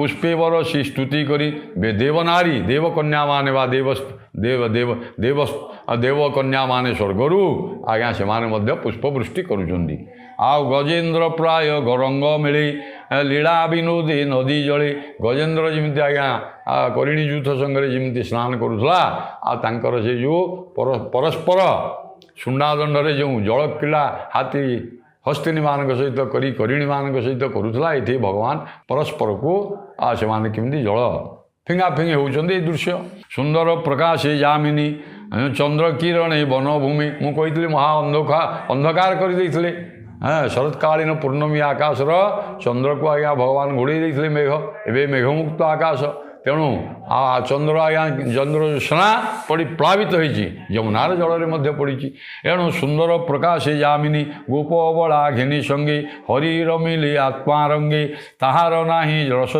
पुष्पेवर सी स्तुति करी देवनारी देवकन्या माने वा देव देव देव देव देवकन्या माने स्वर्गरू आज्ञा से पुष्पवृष्टि करुँच आउ गजेन्द्र प्राय गरंग मिले लीला विनोदी नदी जले गजेन्द्र जमी आज्ञा करिणी जूथ संगे जमी स्नान करुला आर से जो परस्पर सुंडादंडे जो जल क्रीड़ा हाथी हस्तिनी मान सहित करिणी मान सहित करुला ये भगवान परस्पर को से केमती जल फिंगा फिंगी होती दृश्य सुंदर प्रकाश जामिनी चंद्र किरण वनभूमि मुझे महा अंधकार करदे हाँ शरतकालीन पूर्णमी आकाशर चंद्र को आज्ञा भगवान घोड़े देते मेघ एवं मेघमुक्त आकाश तेणु चंद्र आज्ञा चंद्र स्ना पड़ी प्लावित होती यमुनार जल में पड़ी एणु सुंदर प्रकाश जामिनी गोपबला घिनी संगे हरि रमिले आत्मा रंगे ताहार नाही रस